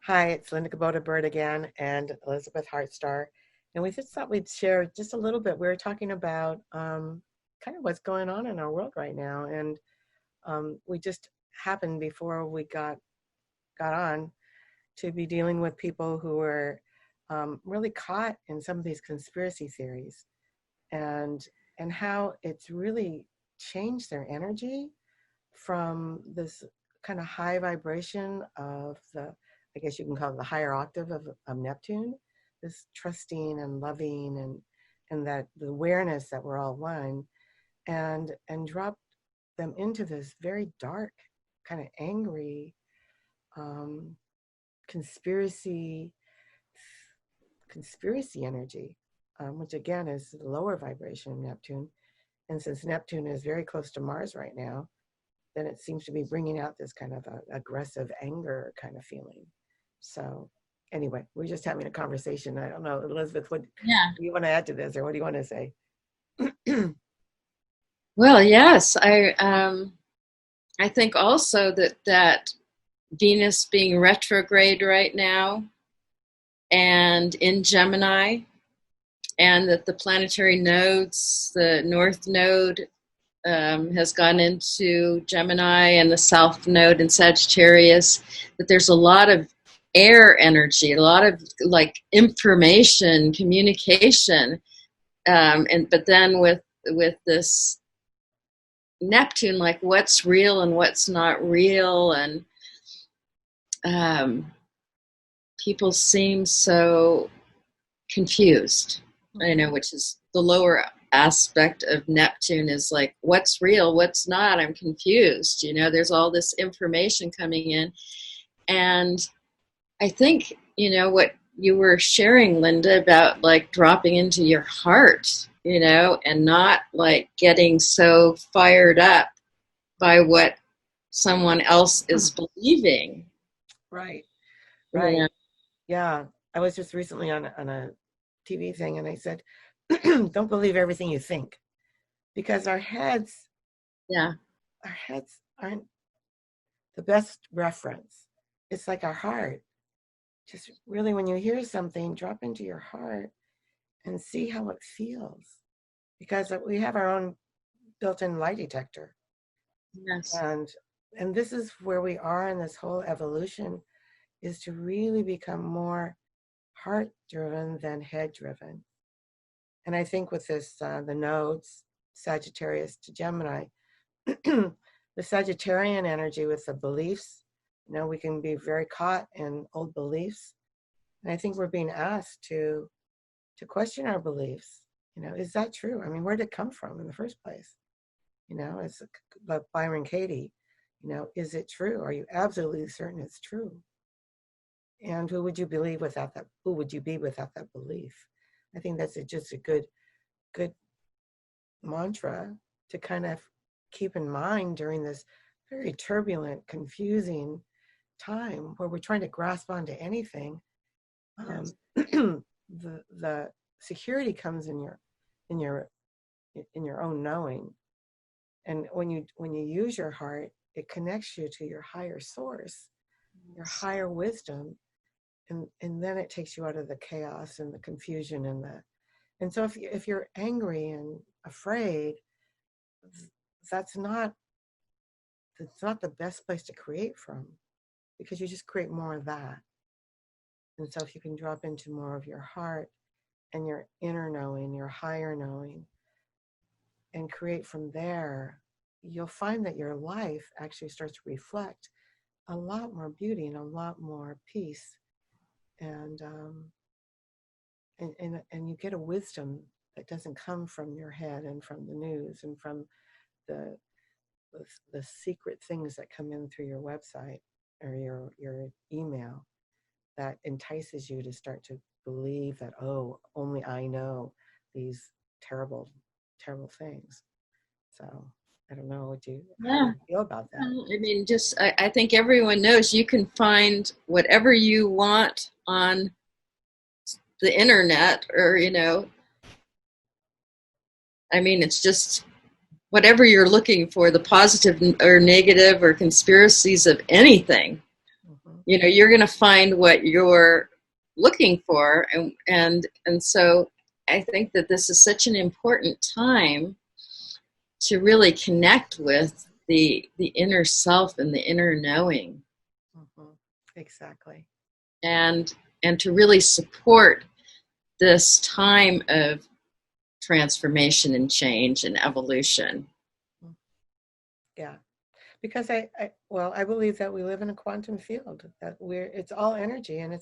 Hi, it's Linda Kubota Bird again and Elizabeth Hartstar. And we just thought we'd share just a little bit. We were talking about kind of what's going on in our world right now. And we just happened before we got on to be dealing with people who were really caught in some of these conspiracy theories and and how it's really changed their energy from this kind of high vibration of I guess you can call it the higher octave of Neptune, this trusting and loving and that the awareness that we're all one, and dropped them into this very dark, kind of angry um, conspiracy conspiracy energy, which again is the lower vibration of Neptune. And since Neptune is very close to Mars right now, then it seems to be bringing out this kind of aggressive anger kind of feeling. So anyway, we're just having a conversation. I don't know, Elizabeth, what Yeah. do you want to add to this, or what do you want to say? Well, yes, I think also that Venus being retrograde right now and in Gemini, and that the planetary nodes, the North Node has gone into Gemini, and the South Node in Sagittarius. That there's a lot of air energy, a lot of like information, communication, and but then with this Neptune, like what's real and what's not real, and um, people seem so confused. I know, which is the lower aspect of Neptune is like, what's real, what's not? I'm confused. There's all this information coming in, and I think what you were sharing, Linda, about like dropping into your heart, and not like getting so fired up by what someone else is believing. Right, right. Yeah. Yeah. I was just recently on a TV thing and I said, don't believe everything you think, because Yeah. our heads aren't the best reference. It's like our heart. Just really, when you hear something, drop into your heart and see how it feels, because we have our own built-in lie detector. Yes. And this is where we are in this whole evolution, is to really become more heart driven than head driven. And I think with this the nodes, Sagittarius to Gemini, the Sagittarian energy with the beliefs, we can be very caught in old beliefs. And I think we're being asked to question our beliefs. Is that true? I mean, where did it come from in the first place? It's like Byron Katie, is it true? Are you absolutely certain it's true? And who would you believe without that? Who would you be without that belief? I think that's just a good mantra to kind of keep in mind during this very turbulent, confusing time where we're trying to grasp onto anything. Yes. The security comes in your in your own knowing, and when you use your heart, it connects you to your higher source, your higher wisdom, and then it takes you out of the chaos and the confusion and so if you're angry and afraid, that's not the best place to create from, because you just create more of that. And so if you can drop into more of your heart and your inner knowing, your higher knowing, and create from there, you'll find that your life actually starts to reflect a lot more beauty and a lot more peace, and and you get a wisdom that doesn't come from your head and from the news and from the the secret things that come in through your website or your email, that entices you to start to believe that, oh, only I know these terrible terrible things. So I don't know, how do Yeah. you feel about that? I mean, just I think everyone knows you can find whatever you want on the internet, or I mean, it's just whatever you're looking for, the positive or negative or conspiracies of anything. Mm-hmm. you know, you're going to find what you're looking for. And so I think that this is such an important time to really connect with the inner self and the inner knowing, Exactly. and to really support this time of transformation and change and evolution. Yeah. Because I believe that we live in a quantum field, that it's all energy, and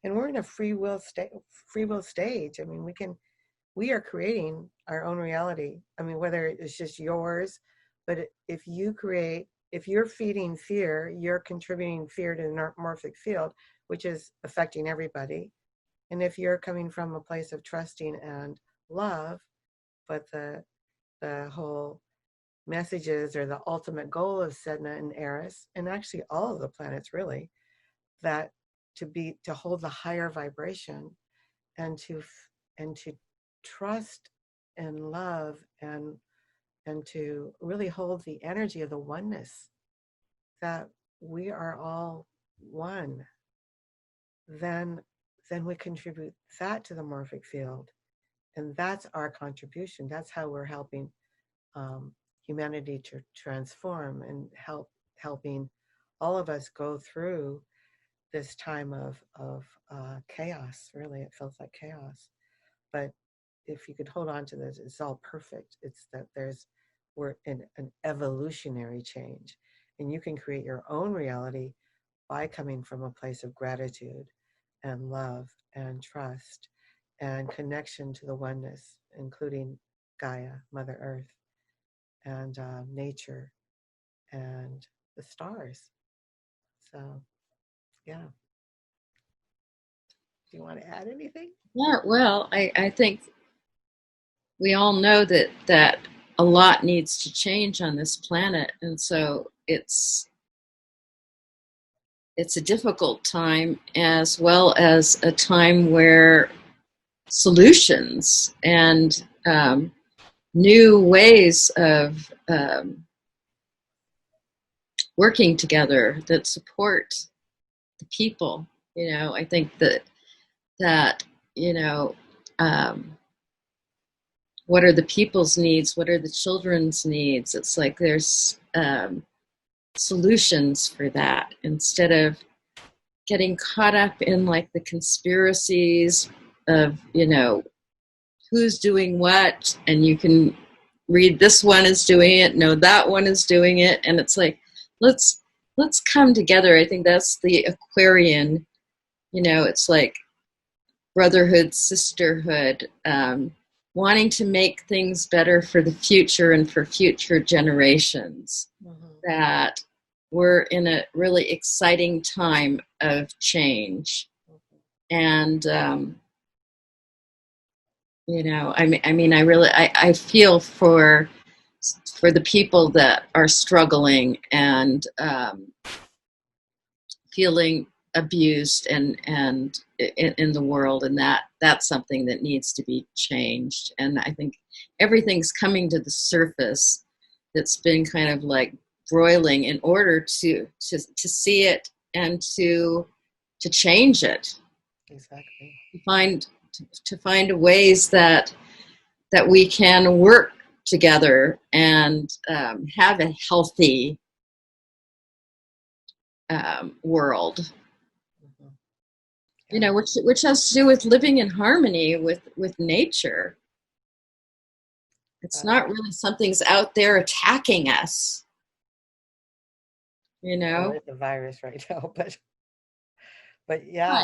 we're in a free will stage. I mean, we are creating our own reality. I mean, whether it's just yours, but if you're feeding fear, you're contributing fear to the morphic field, which is affecting everybody. And if you're coming from a place of trusting and love, but the whole messages or the ultimate goal of Sedna and Eris, and actually all of the planets really, that to hold the higher vibration, and to trust and love, and to really hold the energy of the oneness, that we are all one, then we contribute that to the morphic field, and that's our contribution. That's how we're helping humanity to transform, and helping all of us go through this time of chaos. Really, it feels like chaos, but if you could hold on to this, it's all perfect. It's that we're in an evolutionary change, and you can create your own reality by coming from a place of gratitude and love and trust and connection to the oneness, including Gaia, Mother Earth, and nature, and the stars. So, yeah. Do you want to add anything? Yeah, well, I think we all know that a lot needs to change on this planet, and so it's a difficult time, as well as a time where solutions and new ways of working together that support the people. You know, I think that you know, what are the people's needs? What are the children's needs? It's like there's solutions for that, instead of getting caught up in like the conspiracies of, you know, who's doing what, and you can read this one is doing it, no, that one is doing it, and it's like, let's come together. I think that's the Aquarian, you know, it's like brotherhood, sisterhood, wanting to make things better for the future and for future generations. That we're in a really exciting time of change. And you know, I feel for the people that are struggling and feeling abused and in the world, and that's something that needs to be changed. And I think everything's coming to the surface that's been kind of like broiling, in order to see it and to change it. Exactly. To find ways that we can work together and have a healthy world. Yeah. You know, which has to do with living in harmony with nature. It's not really something's out there attacking us. You know, well, it's a virus right now, but yeah.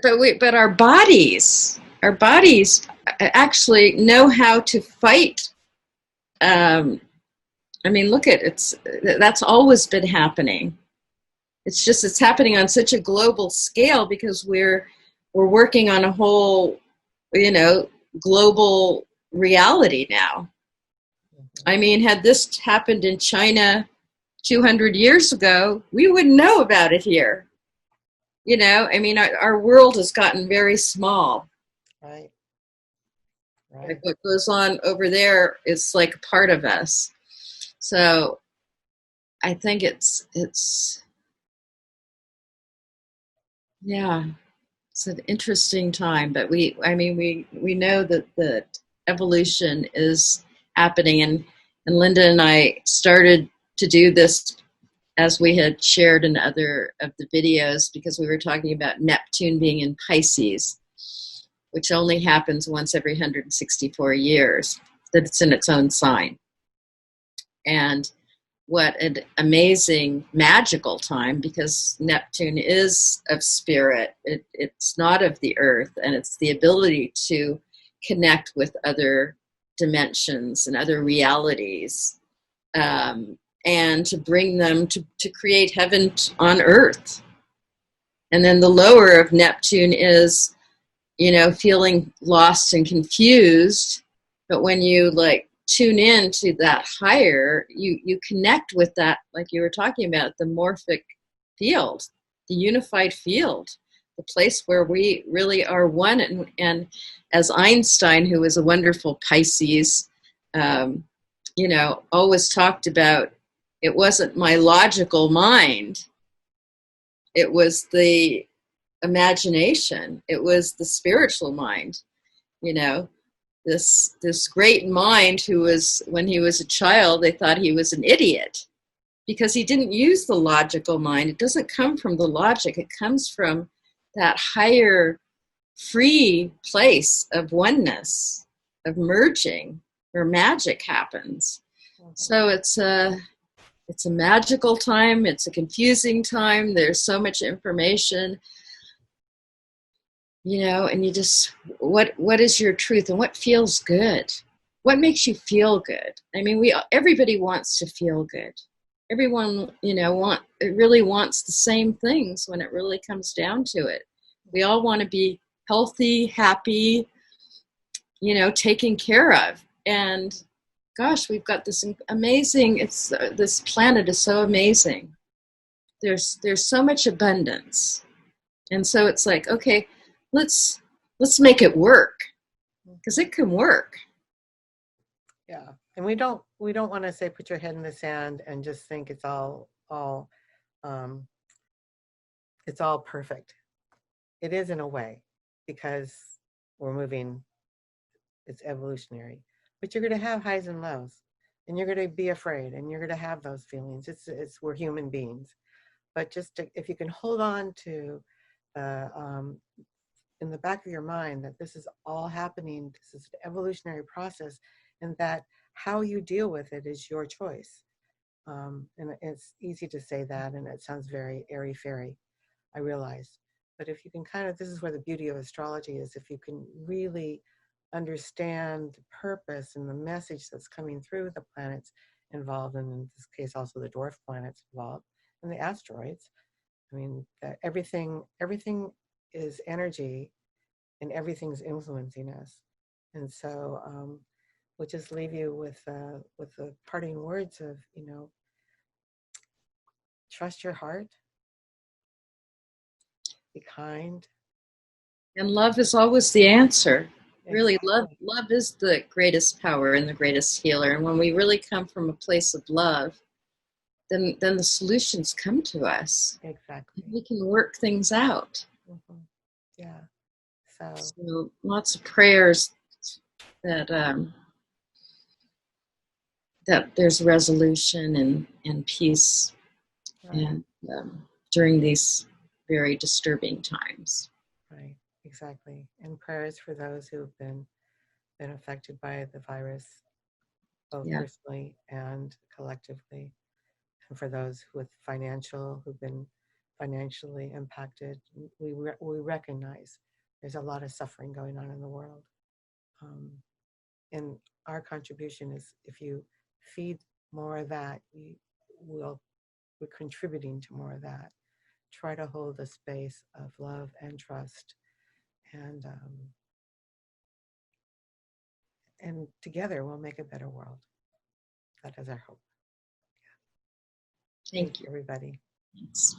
But our bodies actually know how to fight. I mean, look at that's always been happening. It's just it's happening on such a global scale because we're working on a whole, you know, global reality now. I mean, had this happened in China 200 years ago, we wouldn't know about it here. You know, I mean, our world has gotten very small. Right. Like what goes on over there is like a part of us. So I think it's Yeah, it's an interesting time, but we know that evolution is happening, and Linda and I started to do this as we had shared in other of the videos because we were talking about Neptune being in Pisces, which only happens once every 164 years, that it's in its own sign. And what an amazing magical time, because Neptune is of spirit. It's not of the earth, and it's the ability to connect with other dimensions and other realities, and to bring them to create heaven on earth. And then the lower of Neptune is, feeling lost and confused. But when you tune in to that higher, you connect with that, like you were talking about, the morphic field, the unified field, the place where we really are one. And as Einstein, who was a wonderful Pisces, always talked about, it wasn't my logical mind, it was the imagination, it was the spiritual mind, this great mind who was, when he was a child, they thought he was an idiot because he didn't use the logical mind. It doesn't come from the logic. It comes from that higher free place of oneness, of merging, where magic happens. So it's a magical time. It's a confusing time. There's so much information, and you just, what is your truth and what feels good? What makes you feel good? Everybody wants to feel good. Everyone, really wants the same things when it really comes down to it. We all want to be healthy, happy, taken care of. And gosh, we've got this amazing, this planet is so amazing. There's so much abundance. And so it's like, okay, let's make it work, because it can work. Yeah. And we don't want to say put your head in the sand and just think it's all perfect. It is in a way, because we're moving, it's evolutionary. But you're going to have highs and lows, and you're going to be afraid, and you're going to have those feelings. We're human beings. But if you can hold on to in the back of your mind that this is all happening, this is an evolutionary process, and that how you deal with it is your choice. And it's easy to say that, and it sounds very airy-fairy, I realize. But if you can this is where the beauty of astrology is, if you can really understand the purpose and the message that's coming through the planets involved, and in this case also the dwarf planets involved, and the asteroids. That everything is energy, and everything's influencing us. And so we'll just leave you with the parting words of, trust your heart, be kind. And love is always the answer. Really, Exactly. love is the greatest power and the greatest healer. And when we really come from a place of love, then the solutions come to us. Exactly. We can work things out. Mm-hmm. Yeah. So lots of prayers that that there's resolution and peace, right. and during these very disturbing times. Right. Exactly. And prayers for those who've been affected by the virus, both personally and collectively, and for those who've been financially impacted. We recognize there's a lot of suffering going on in the world, and our contribution is, if you feed more of that, we're contributing to more of that. Try to hold a space of love and trust, and together we'll make a better world. That is our hope. Thank you, everybody. Thanks.